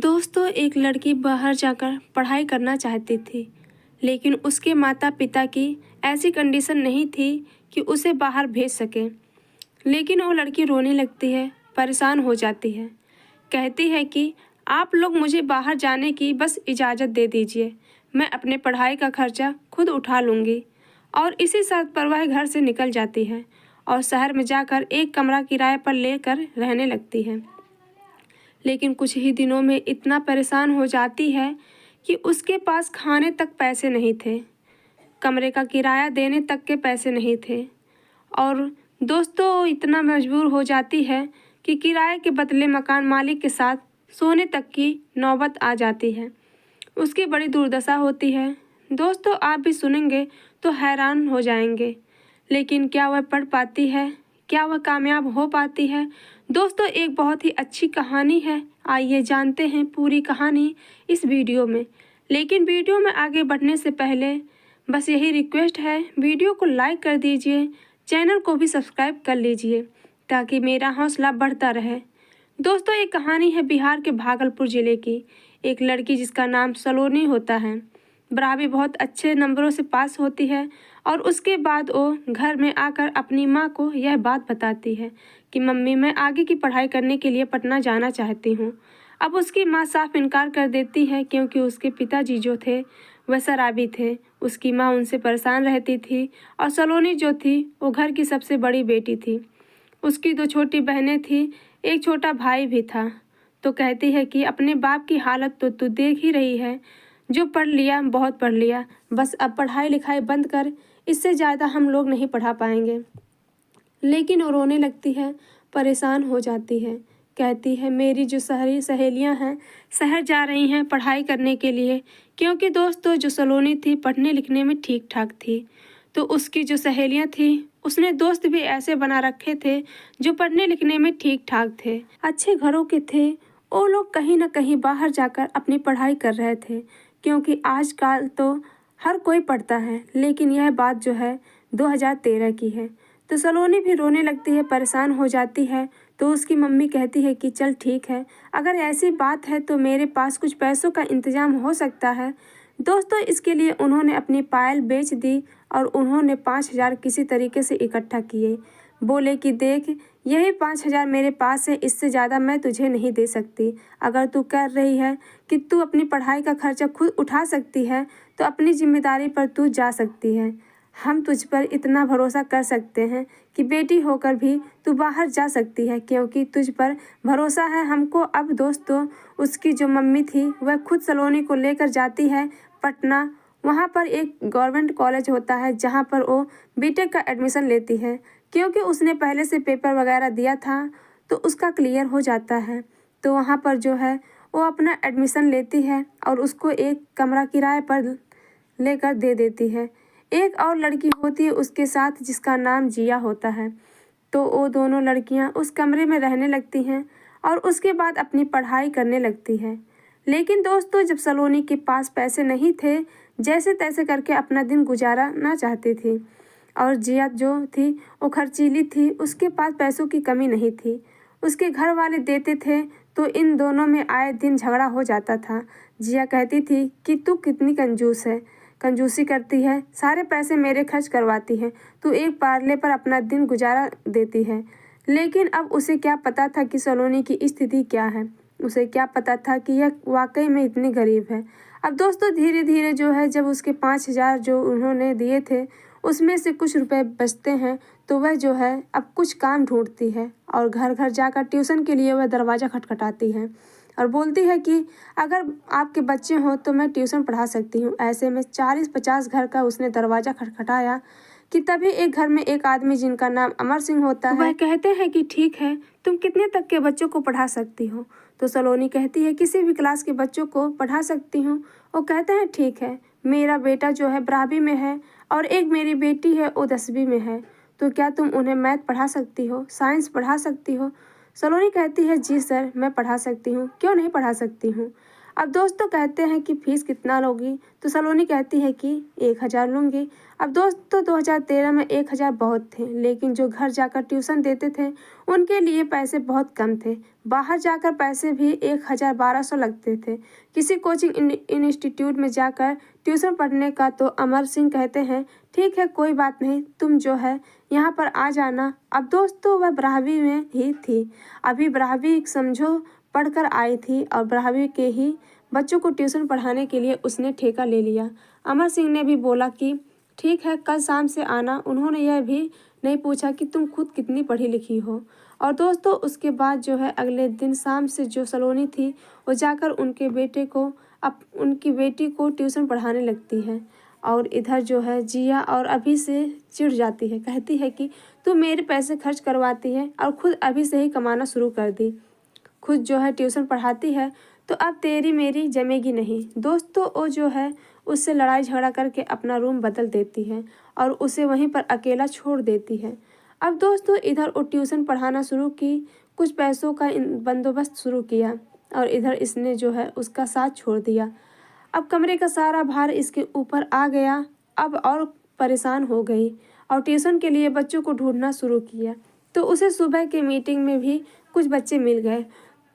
दोस्तों, एक लड़की बाहर जाकर पढ़ाई करना चाहती थी, लेकिन उसके माता पिता की ऐसी कंडीशन नहीं थी कि उसे बाहर भेज सकें। लेकिन वो लड़की रोने लगती है, परेशान हो जाती है। कहती है कि आप लोग मुझे बाहर जाने की बस इजाज़त दे दीजिए, मैं अपने पढ़ाई का खर्चा खुद उठा लूँगी। और इसी शर्त पर वह घर से निकल जाती है और शहर में जाकर एक कमरा किराए पर लेकर रहने लगती है। लेकिन कुछ ही दिनों में इतना परेशान हो जाती है कि उसके पास खाने तक पैसे नहीं थे, कमरे का किराया देने तक के पैसे नहीं थे। और दोस्तों, इतना मजबूर हो जाती है कि किराए के बदले मकान मालिक के साथ सोने तक की नौबत आ जाती है। उसकी बड़ी दुर्दशा होती है। दोस्तों, आप भी सुनेंगे तो हैरान हो जाएंगे। लेकिन क्या वह पढ़ पाती है? क्या वह कामयाब हो पाती है? दोस्तों, एक बहुत ही अच्छी कहानी है। आइए जानते हैं पूरी कहानी इस वीडियो में। लेकिन वीडियो में आगे बढ़ने से पहले बस यही रिक्वेस्ट है, वीडियो को लाइक कर दीजिए, चैनल को भी सब्सक्राइब कर लीजिए ताकि मेरा हौसला बढ़ता रहे। दोस्तों, एक कहानी है बिहार के भागलपुर ज़िले की। एक लड़की जिसका नाम सलोनी होता है, 12वीं बहुत अच्छे नंबरों से पास होती है और उसके बाद वो घर में आकर अपनी माँ को यह बात बताती है कि मम्मी, मैं आगे की पढ़ाई करने के लिए पटना जाना चाहती हूँ। अब उसकी माँ साफ इनकार कर देती है क्योंकि उसके पिताजी जो थे वह शराबी थे। उसकी माँ उनसे परेशान रहती थी और सलोनी जो थी वो घर की सबसे बड़ी बेटी थी। उसकी 2 छोटी बहनें थी, एक छोटा भाई भी था। तो कहती है कि अपने बाप की हालत तो तू देख ही रही है, जो पढ़ लिया बहुत पढ़ लिया, बस अब पढ़ाई लिखाई बंद कर, इससे ज़्यादा हम लोग नहीं पढ़ा पाएंगे। लेकिन वो रोने लगती है, परेशान हो जाती है। कहती है मेरी जो शहरी सहेलियां हैं शहर जा रही हैं पढ़ाई करने के लिए, क्योंकि दोस्तों जो सलोनी थी पढ़ने लिखने में ठीक ठाक थी। तो उसकी जो सहेलियां थी उसने दोस्त भी ऐसे बना रखे थे जो पढ़ने लिखने में ठीक ठाक थे, अच्छे घरों के थे। वो लोग कहीं ना कहीं बाहर जाकर अपनी पढ़ाई कर रहे थे, क्योंकि आजकल तो हर कोई पढ़ता है। लेकिन यह बात जो है 2013 की है। तो सलोनी भी रोने लगती है, परेशान हो जाती है। तो उसकी मम्मी कहती है कि चल ठीक है, अगर ऐसी बात है तो मेरे पास कुछ पैसों का इंतज़ाम हो सकता है। दोस्तों, इसके लिए उन्होंने अपनी पायल बेच दी और उन्होंने 5,000 किसी तरीके से इकट्ठा किए। बोले कि देख, यही 5,000 मेरे पास है, इससे ज़्यादा मैं तुझे नहीं दे सकती। अगर तू कर रही है कि तू अपनी पढ़ाई का खर्चा खुद उठा सकती है तो अपनी जिम्मेदारी पर तू जा सकती है। हम तुझ पर इतना भरोसा कर सकते हैं कि बेटी होकर भी तू बाहर जा सकती है, क्योंकि तुझ पर भरोसा है हमको। अब दोस्तों, उसकी जो मम्मी थी वह खुद सलोनी को लेकर जाती है पटना। वहाँ पर एक गवर्नमेंट कॉलेज होता है जहाँ पर वो बीटेक का एडमिशन लेती है, क्योंकि उसने पहले से पेपर वगैरह दिया था तो उसका क्लियर हो जाता है। तो वहाँ पर जो है वो अपना एडमिशन लेती है और उसको एक कमरा किराए पर लेकर दे देती है। एक और लड़की होती है उसके साथ जिसका नाम जिया होता है। तो वो दोनों लड़कियां उस कमरे में रहने लगती हैं और उसके बाद अपनी पढ़ाई करने लगती है। लेकिन दोस्तों, जब सलोनी के पास पैसे नहीं थे, जैसे तैसे करके अपना दिन गुजारना चाहती थी। और जिया जो थी वो खर्चीली थी, उसके पास पैसों की कमी नहीं थी, उसके घर वाले देते थे। तो इन दोनों में आए दिन झगड़ा हो जाता था। जिया कहती थी कि तू कितनी कंजूस है, कंजूसी करती है, सारे पैसे मेरे खर्च करवाती है, तू एक पार्ले पर अपना दिन गुजारा देती है। लेकिन अब उसे क्या पता था कि सलोनी की स्थिति क्या है। उसे क्या पता था कि यह वाकई में इतनी गरीब है। अब दोस्तों, धीरे धीरे जो है जब उसके 5,000 जो उन्होंने दिए थे उसमें से कुछ रुपए बचते हैं, तो वह जो है अब कुछ काम ढूंढती है और घर घर जाकर ट्यूशन के लिए वह दरवाज़ा खटखटाती है और बोलती है कि अगर आपके बच्चे हों तो मैं ट्यूशन पढ़ा सकती हूँ। ऐसे में 40-50 घर का उसने दरवाज़ा खटखटाया कि तभी एक घर में एक आदमी जिनका नाम अमर सिंह होता है, वह कहते हैं कि ठीक है, तुम कितने तक के बच्चों को पढ़ा सकती हो। तो सलोनी कहती है किसी भी क्लास के बच्चों को पढ़ा सकती हूँ। वो कहते हैं ठीक है, मेरा बेटा जो है 12वीं में है और एक मेरी बेटी है वो 10वीं में है, तो क्या तुम उन्हें मैथ पढ़ा सकती हो, साइंस पढ़ा सकती हो। सलोनी कहती है जी सर, मैं पढ़ा सकती हूँ, क्यों नहीं पढ़ा सकती हूँ। अब दोस्तों कहते हैं कि फ़ीस कितना लोगी, तो सलोनी कहती है कि 1000 लूँगी। अब दोस्तों 2013 में 1000 बहुत थे, लेकिन जो घर जाकर ट्यूशन देते थे उनके लिए पैसे बहुत कम थे। बाहर जाकर पैसे भी 1000-1200 लगते थे किसी कोचिंग इंस्टीट्यूट में जाकर ट्यूशन पढ़ने का। तो अमर सिंह कहते हैं ठीक है कोई बात नहीं, तुम जो है यहाँ पर आ जाना। अब दोस्तों वह 12वीं में ही थी, अभी 12वीं समझो पढ़कर आई थी और 12वीं के ही बच्चों को ट्यूशन पढ़ाने के लिए उसने ठेका ले लिया। अमर सिंह ने भी बोला कि ठीक है कल शाम से आना। उन्होंने यह भी नहीं पूछा कि तुम खुद कितनी पढ़ी लिखी हो। और दोस्तों उसके बाद जो है अगले दिन शाम से जो सलोनी थी वो जाकर उनकी बेटी को ट्यूशन पढ़ाने लगती है। और इधर जो है जिया और अभी से चिढ़ जाती है, कहती है कि तू मेरे पैसे खर्च करवाती है और खुद अभी से ही कमाना शुरू कर दी, खुद जो है ट्यूशन पढ़ाती है, तो अब तेरी मेरी जमेगी नहीं। दोस्तों वो जो है उससे लड़ाई झगड़ा करके अपना रूम बदल देती है और उसे वहीं पर अकेला छोड़ देती है। अब दोस्तों इधर वो ट्यूशन पढ़ाना शुरू की, कुछ पैसों का बंदोबस्त शुरू किया और इधर इसने जो है उसका साथ छोड़ दिया। अब कमरे का सारा भार इसके ऊपर आ गया, अब और परेशान हो गई और ट्यूशन के लिए बच्चों को ढूंढना शुरू किया। तो उसे सुबह के मीटिंग में भी कुछ बच्चे मिल गए,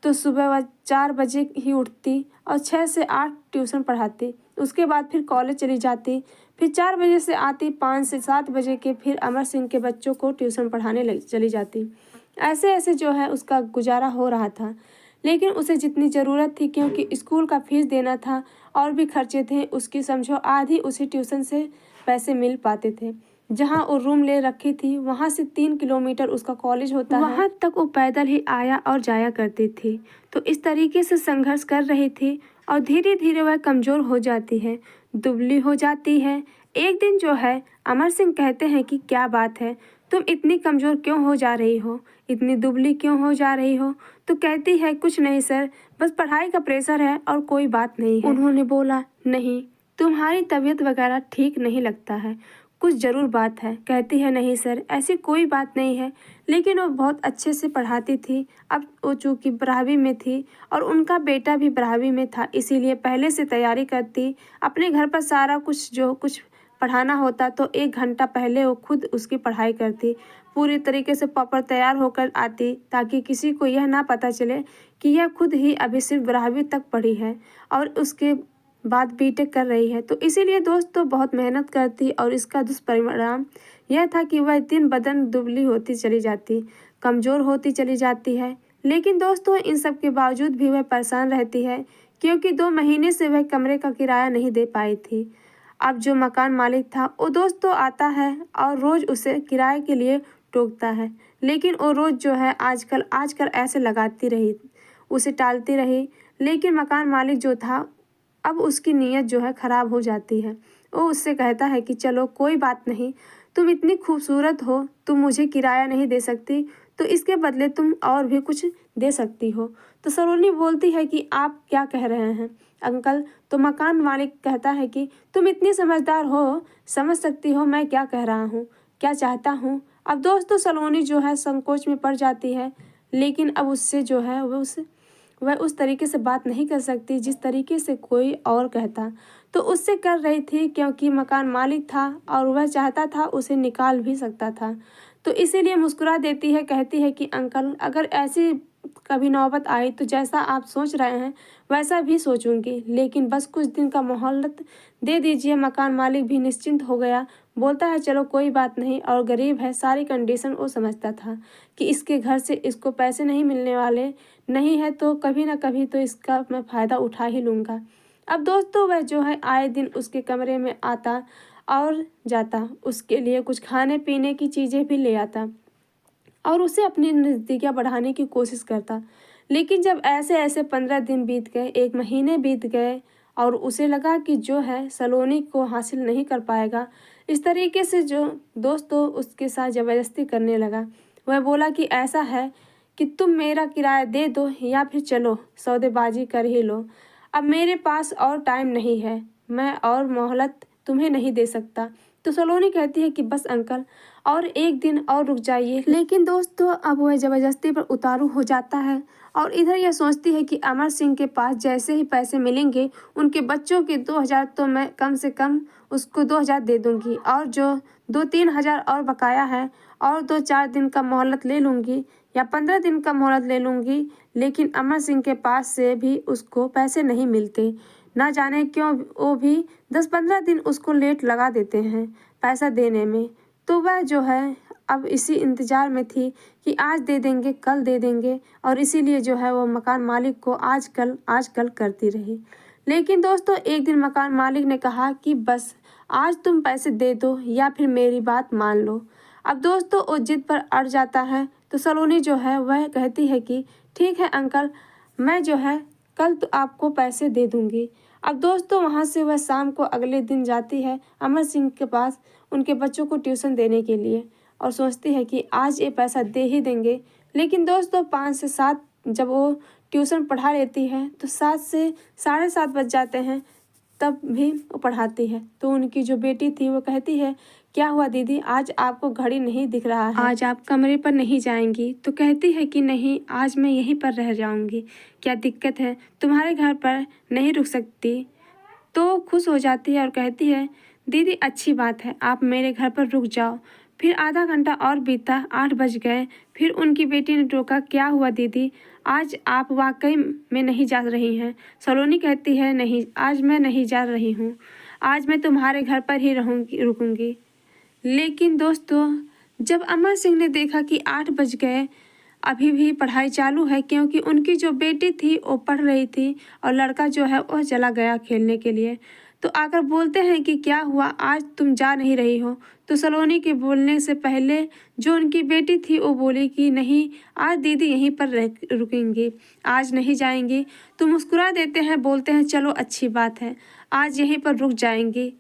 तो सुबह वह 4 बजे ही उठती और 6 से 8 ट्यूशन पढ़ाती। उसके बाद फिर कॉलेज चली जाती, फिर 4 बजे से आती, 5 से 7 बजे के फिर अमर सिंह के बच्चों को ट्यूशन पढ़ाने चली जाती। ऐसे ऐसे जो है उसका गुजारा हो रहा था, लेकिन उसे जितनी ज़रूरत थी क्योंकि स्कूल का फीस देना था और भी खर्चे थे, उसकी समझो आधी उसे ट्यूशन से पैसे मिल पाते थे। जहाँ वो रूम ले रखी थी वहाँ से 3 किलोमीटर उसका कॉलेज होता है, वहाँ तक वो पैदल ही आया और जाया करती थी। तो इस तरीके से संघर्ष कर रही थी और धीरे धीरे वह कमज़ोर हो जाती है, दुबली हो जाती है। एक दिन जो है अमर सिंह कहते हैं कि क्या बात है, तुम इतनी कमज़ोर क्यों हो जा रही हो, इतनी दुबली क्यों हो जा रही हो। तो कहती है कुछ नहीं सर, बस पढ़ाई का प्रेशर है और कोई बात नहीं है। उन्होंने बोला नहीं, तुम्हारी तबीयत वगैरह ठीक नहीं लगता है, कुछ ज़रूर बात है। कहती है नहीं सर ऐसी कोई बात नहीं है, लेकिन वो बहुत अच्छे से पढ़ाती थी। अब वो चूँकि 12वीं में थी और उनका बेटा भी 12वीं में था, इसीलिए पहले से तैयारी करती। अपने घर पर सारा कुछ जो कुछ पढ़ाना होता तो 1 घंटा पहले वो खुद उसकी पढ़ाई करती, पूरी तरीके से प्रॉपर तैयार होकर आती, ताकि किसी को यह ना पता चले कि यह खुद ही अभी सिर्फ 12वीं तक पढ़ी है और उसके बाद बीटेक कर रही है। तो इसीलिए दोस्तों बहुत मेहनत करती और इसका दुष्परिणाम यह था कि वह दिन बदन दुबली होती चली जाती, कमज़ोर होती चली जाती है। लेकिन दोस्तों इन सब के बावजूद भी वह परेशान रहती है, क्योंकि 2 महीने से वह कमरे का किराया नहीं दे पाई थी। अब जो मकान मालिक था वो दोस्तों आता है और रोज़ उसे किराए के लिए टोकता है, लेकिन वो रोज़ जो है आजकल ऐसे लगाती रही, उसे टालती रही। लेकिन मकान मालिक जो था अब उसकी नीयत जो है ख़राब हो जाती है। वो उससे कहता है कि चलो कोई बात नहीं, तुम इतनी खूबसूरत हो, तुम मुझे किराया नहीं दे सकती, तो इसके बदले तुम और भी कुछ दे सकती हो। तो सलोनी बोलती है कि आप क्या कह रहे हैं अंकल। तो मकान मालिक कहता है कि तुम इतनी समझदार हो, समझ सकती हो मैं क्या कह रहा हूँ, क्या चाहता हूँ। अब दोस्तों सलोनी जो है संकोच में पड़ जाती है, लेकिन अब उससे जो है वह उस तरीके से बात नहीं कर सकती जिस तरीके से कोई और कहता। तो उससे कर रही थी क्योंकि मकान मालिक था और वह चाहता था उसे निकाल भी सकता था। तो इसीलिए मुस्कुरा देती है, कहती है कि अंकल अगर ऐसी कभी नौबत आई तो जैसा आप सोच रहे हैं वैसा भी सोचूंगी, लेकिन बस कुछ दिन का मोहलत दे दीजिए। मकान मालिक भी निश्चिंत हो गया, बोलता है चलो कोई बात नहीं, और गरीब है, सारी कंडीशन वो समझता था कि इसके घर से इसको पैसे नहीं मिलने वाले नहीं है, तो कभी ना कभी तो इसका मैं फ़ायदा उठा ही लूँगा। अब दोस्तों वह जो है आए दिन उसके कमरे में आता और जाता, उसके लिए कुछ खाने पीने की चीज़ें भी ले आता और उसे अपनी नज़दीकियाँ बढ़ाने की कोशिश करता। लेकिन जब ऐसे ऐसे 15 दिन बीत गए, 1 महीने बीत गए और उसे लगा कि जो है सलोनी को हासिल नहीं कर पाएगा, इस तरीके से जो दोस्तों उसके साथ ज़बरदस्ती करने लगा। वह बोला कि ऐसा है कि तुम मेरा किराया दे दो या फिर चलो सौदेबाजी कर ही लो, अब मेरे पास और टाइम नहीं है, मैं और मोहलत तुम्हें नहीं दे सकता। तो सलोनी कहती है कि बस अंकल और एक दिन और रुक जाइए। लेकिन दोस्तों अब वह ज़बरदस्ती पर उतारू हो जाता है और इधर यह सोचती है कि अमर सिंह के पास जैसे ही पैसे मिलेंगे उनके बच्चों के 2000 तो मैं कम से कम उसको 2000 दे दूंगी और जो 2-3 हज़ार और बकाया है और 2-4 दिन का मोहलत ले लूँगी या 15 दिन का मोहलत ले लूँगी। लेकिन अमर सिंह के पास से भी उसको पैसे नहीं मिलते, ना जाने क्यों वो भी 10-15 दिन उसको लेट लगा देते हैं पैसा देने में। तो वह जो है अब इसी इंतज़ार में थी कि आज दे देंगे कल दे देंगे और इसीलिए जो है वो मकान मालिक को आजकल करती रही। लेकिन दोस्तों एक दिन मकान मालिक ने कहा कि बस आज तुम पैसे दे दो या फिर मेरी बात मान लो। अब दोस्तों वो जिद पर अड़ जाता है तो सलोनी जो है वह कहती है कि ठीक है अंकल, मैं जो है कल तो आपको पैसे दे दूँगी। अब दोस्तों वहाँ से वह शाम को अगले दिन जाती है अमर सिंह के पास उनके बच्चों को ट्यूशन देने के लिए और सोचती है कि आज ये पैसा दे ही देंगे। लेकिन दोस्तों 5 से 7 जब वो ट्यूशन पढ़ा लेती है तो 7 से 7:30 बज जाते हैं, तब भी वो पढ़ाती है। तो उनकी जो बेटी थी वो कहती है, क्या हुआ दीदी, आज आपको घड़ी नहीं दिख रहा है, आज आप कमरे पर नहीं जाएंगी? तो कहती है कि नहीं, आज मैं यहीं पर रह जाऊंगी। क्या दिक्कत है, तुम्हारे घर पर नहीं रुक सकती? तो खुश हो जाती है और कहती है दीदी अच्छी बात है, आप मेरे घर पर रुक जाओ। फिर आधा घंटा और बीता, 8 बज गए। फिर उनकी बेटी ने टोका, क्या हुआ दीदी, आज आप वाकई में नहीं जा रही हैं? सलोनी कहती है नहीं, आज मैं नहीं जा रही हूँ, आज मैं तुम्हारे घर पर ही रुकूंगी। लेकिन दोस्तों जब अमर सिंह ने देखा कि 8 बज गए, अभी भी पढ़ाई चालू है, क्योंकि उनकी जो बेटी थी वो पढ़ रही थी और लड़का जो है वह चला गया खेलने के लिए, तो आकर बोलते हैं कि क्या हुआ, आज तुम जा नहीं रही हो? तो सलोनी के बोलने से पहले जो उनकी बेटी थी वो बोली कि नहीं, आज दीदी यहीं पर रुकेंगी, आज नहीं जाएंगी। तो मुस्कुरा देते हैं, बोलते हैं चलो अच्छी बात है, आज यहीं पर रुक जाएंगी।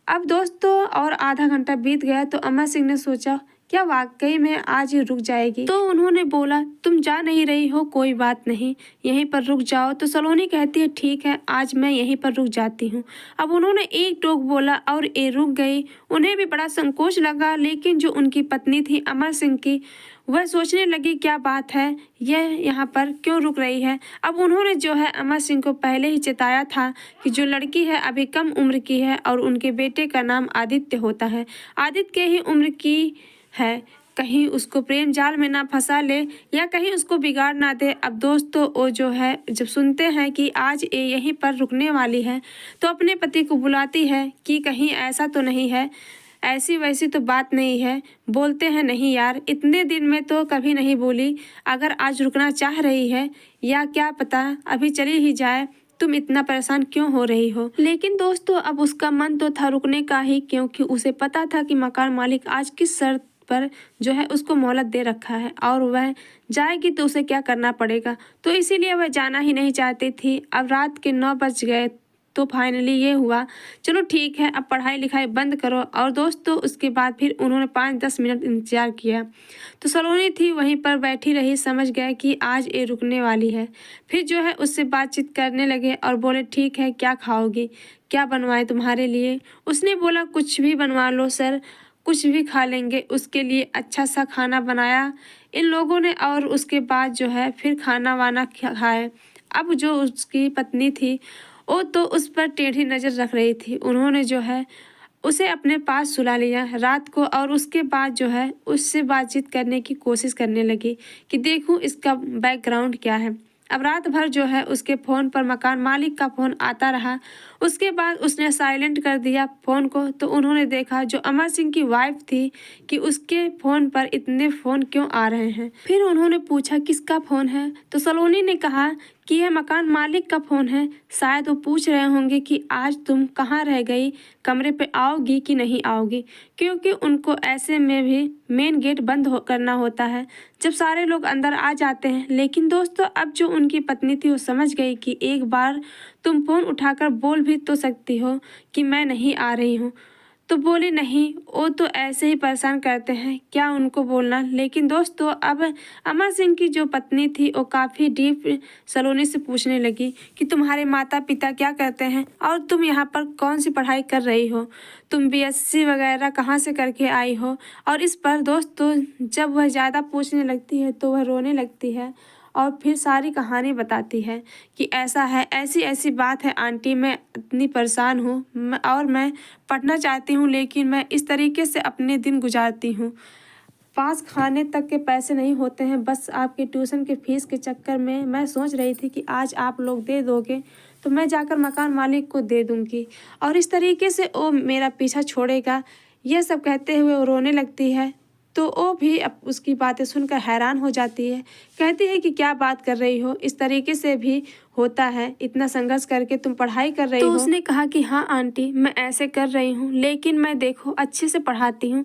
अब दोस्तों और आधा घंटा बीत गया तो अमर सिंह ने सोचा क्या वाकई में आज ही रुक जाएगी? तो उन्होंने बोला तुम जा नहीं रही हो, कोई बात नहीं, यहीं पर रुक जाओ। तो सलोनी कहती है ठीक है, आज मैं यहीं पर रुक जाती हूँ। अब उन्होंने एक टोक बोला और ये रुक गई। उन्हें भी बड़ा संकोच लगा, लेकिन जो उनकी पत्नी थी अमर सिंह की, वह सोचने लगी क्या बात है, यह यहाँ पर क्यों रुक रही है। अब उन्होंने जो है अमर सिंह को पहले ही चेताया था कि जो लड़की है अभी कम उम्र की है और उनके बेटे का नाम आदित्य होता है, आदित्य के ही उम्र की है, कहीं उसको प्रेम जाल में ना फंसा ले या कहीं उसको बिगाड़ ना दे। अब दोस्तों वो जो है जब सुनते हैं कि आज ये यहीं पर रुकने वाली है तो अपने पति को बुलाती है कि कहीं ऐसा तो नहीं है, ऐसी वैसी तो बात नहीं है। बोलते हैं नहीं यार, इतने दिन में तो कभी नहीं बोली, अगर आज रुकना चाह रही है या क्या पता अभी चली ही जाए, तुम इतना परेशान क्यों हो रही हो। लेकिन दोस्तों अब उसका मन तो था रुकने का ही, क्योंकि उसे पता था कि मकान मालिक आज किस शर्त पर जो है उसको मोहलत दे रखा है और वह जाएगी तो उसे क्या करना पड़ेगा, तो इसीलिए वह जाना ही नहीं चाहती थी। अब रात के 9 बज गए तो फाइनली ये हुआ चलो ठीक है अब पढ़ाई लिखाई बंद करो। और दोस्तों उसके बाद फिर उन्होंने 5-10 मिनट इंतज़ार किया तो सलोनी थी वहीं पर बैठी रही, समझ गए कि आज ये रुकने वाली है। फिर जो है उससे बातचीत करने लगे और बोले ठीक है क्या खाओगी, क्या बनवाए तुम्हारे लिए? उसने बोला कुछ भी बनवा लो सर, कुछ भी खा लेंगे। उसके लिए अच्छा सा खाना बनाया इन लोगों ने और उसके बाद जो है फिर खाना वाना खाए। अब जो उसकी पत्नी थी वो तो उस पर टेढ़ी नज़र रख रही थी। उन्होंने जो है उसे अपने पास सुला लिया रात को और उसके बाद जो है उससे बातचीत करने की कोशिश करने लगी कि देखूं इसका बैकग्राउंड क्या है। अब रात भर जो है उसके फ़ोन पर मकान मालिक का फ़ोन आता रहा, उसके बाद उसने साइलेंट कर दिया फ़ोन को। तो उन्होंने देखा जो अमर सिंह की वाइफ थी कि उसके फ़ोन पर इतने फ़ोन क्यों आ रहे हैं। फिर उन्होंने पूछा किसका फ़ोन है, तो सलोनी ने कहा कि यह मकान मालिक का फ़ोन है, शायद वो पूछ रहे होंगे कि आज तुम कहाँ रह गई, कमरे पे आओगी कि नहीं आओगी, क्योंकि उनको ऐसे में भी मेन गेट बंद करना होता है जब सारे लोग अंदर आ जाते हैं। लेकिन दोस्तों अब जो उनकी पत्नी थी वो समझ गई कि एक बार तुम फ़ोन उठाकर बोल भी तो सकती हो कि मैं नहीं आ रही हूँ, तो बोली नहीं, वो तो ऐसे ही परेशान करते हैं, क्या उनको बोलना। लेकिन दोस्तों अब अमर सिंह की जो पत्नी थी वो काफ़ी डीप सलोनी से पूछने लगी कि तुम्हारे माता पिता क्या करते हैं और तुम यहाँ पर कौन सी पढ़ाई कर रही हो, तुम बीएससी वगैरह कहाँ से करके आई हो। और इस पर दोस्तों जब वह ज़्यादा पूछने लगती है तो वह रोने लगती है और फिर सारी कहानी बताती है कि ऐसा है, ऐसी ऐसी बात है आंटी, मैं इतनी परेशान हूँ और मैं पढ़ना चाहती हूँ लेकिन मैं इस तरीके से अपने दिन गुजारती हूँ। पास खाने तक के पैसे नहीं होते हैं, बस आपके ट्यूशन के फीस के चक्कर में मैं सोच रही थी कि आज आप लोग दे दोगे तो मैं जाकर मकान मालिक को दे दूँगी और इस तरीके से वो मेरा पीछा छोड़ेगा। यह सब कहते हुए वो रोने लगती है तो वो भी अब उसकी बातें सुनकर हैरान हो जाती है। कहती है कि क्या बात कर रही हो, इस तरीके से भी होता है, इतना संघर्ष करके तुम पढ़ाई कर रही हो। तो उसने कहा कि हाँ आंटी, मैं ऐसे कर रही हूँ लेकिन मैं देखो अच्छे से पढ़ाती हूँ,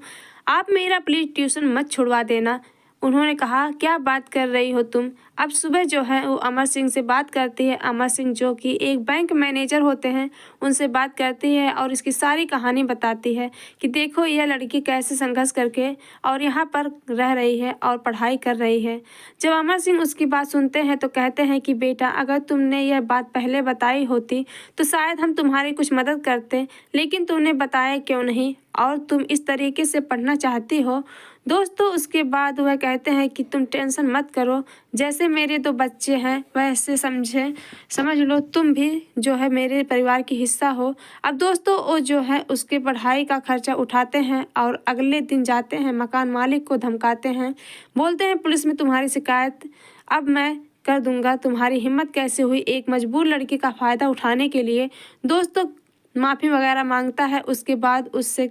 आप मेरा प्लीज़ ट्यूशन मत छुड़वा देना। उन्होंने कहा क्या बात कर रही हो तुम। अब सुबह जो है वो अमर सिंह से बात करती है। अमर सिंह जो कि एक बैंक मैनेजर होते हैं उनसे बात करती है और इसकी सारी कहानी बताती है कि देखो यह लड़की कैसे संघर्ष करके और यहाँ पर रह रही है और पढ़ाई कर रही है। जब अमर सिंह उसकी बात सुनते हैं तो कहते हैं कि बेटा अगर तुमने यह बात पहले बताई होती तो शायद हम तुम्हारी कुछ मदद करते, लेकिन तुमने बताया क्यों नहीं और तुम इस तरीके से पढ़ना चाहती हो। दोस्तों उसके बाद वह कहते हैं कि तुम टेंशन मत करो, जैसे मेरे 2 बच्चे हैं वैसे समझ लो तुम भी जो है मेरे परिवार की हिस्सा हो। अब दोस्तों वो जो है उसके पढ़ाई का खर्चा उठाते हैं और अगले दिन जाते हैं मकान मालिक को धमकाते हैं, बोलते हैं पुलिस में तुम्हारी शिकायत अब मैं कर दूंगा, तुम्हारी हिम्मत कैसे हुई एक मजबूर लड़की का फ़ायदा उठाने के लिए। दोस्तों माफ़ी वगैरह मांगता है, उसके बाद उससे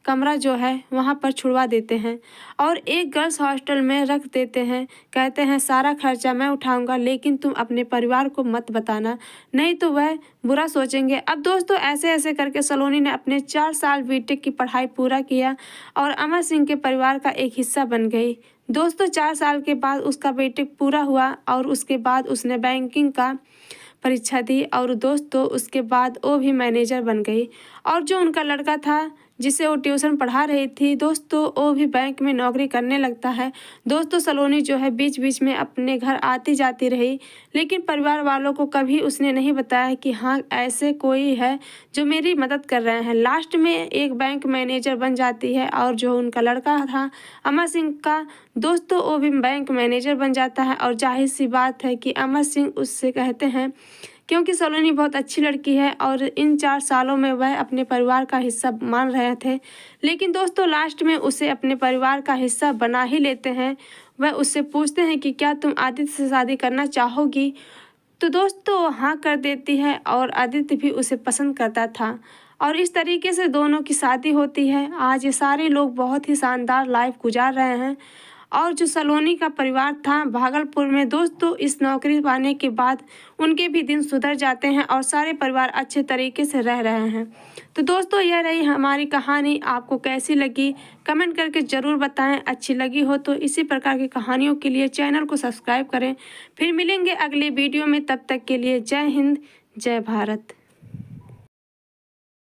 कमरा जो है वहाँ पर छुड़वा देते हैं और एक गर्ल्स हॉस्टल में रख देते हैं। कहते हैं सारा खर्चा मैं उठाऊंगा लेकिन तुम अपने परिवार को मत बताना, नहीं तो वह बुरा सोचेंगे। अब दोस्तों ऐसे ऐसे करके सलोनी ने अपने 4 साल बीटेक की पढ़ाई पूरा किया और अमर सिंह के परिवार का एक हिस्सा बन गई। दोस्तों 4 साल के बाद उसका बीटेक पूरा हुआ और उसके बाद उसने बैंकिंग का परीक्षा दी और दोस्तों उसके बाद वो भी मैनेजर बन गई और जो उनका लड़का था जिसे वो ट्यूशन पढ़ा रही थी दोस्तों वो भी बैंक में नौकरी करने लगता है। दोस्तों सलोनी जो है बीच बीच में अपने घर आती जाती रही लेकिन परिवार वालों को कभी उसने नहीं बताया कि हाँ ऐसे कोई है जो मेरी मदद कर रहे हैं। लास्ट में एक बैंक मैनेजर बन जाती है और जो उनका लड़का था अमर सिंह का दोस्तों वो भी बैंक मैनेजर बन जाता है और जाहिर सी बात है कि अमर सिंह उससे कहते हैं क्योंकि सलोनी बहुत अच्छी लड़की है और इन 4 सालों में वह अपने परिवार का हिस्सा मान रहे थे, लेकिन दोस्तों लास्ट में उसे अपने परिवार का हिस्सा बना ही लेते हैं। वह उससे पूछते हैं कि क्या तुम आदित्य से शादी करना चाहोगी, तो दोस्तों हाँ कर देती है और आदित्य भी उसे पसंद करता था और इस तरीके से दोनों की शादी होती है। आज ये सारे लोग बहुत ही शानदार लाइफ गुजार रहे हैं और जो सलोनी का परिवार था भागलपुर में दोस्तों इस नौकरी पाने के बाद उनके भी दिन सुधर जाते हैं और सारे परिवार अच्छे तरीके से रह रहे हैं। तो दोस्तों यह रही हमारी कहानी, आपको कैसी लगी कमेंट करके ज़रूर बताएं। अच्छी लगी हो तो इसी प्रकार की कहानियों के लिए चैनल को सब्सक्राइब करें। फिर मिलेंगे अगले वीडियो में, तब तक के लिए जय हिंद जय भारत।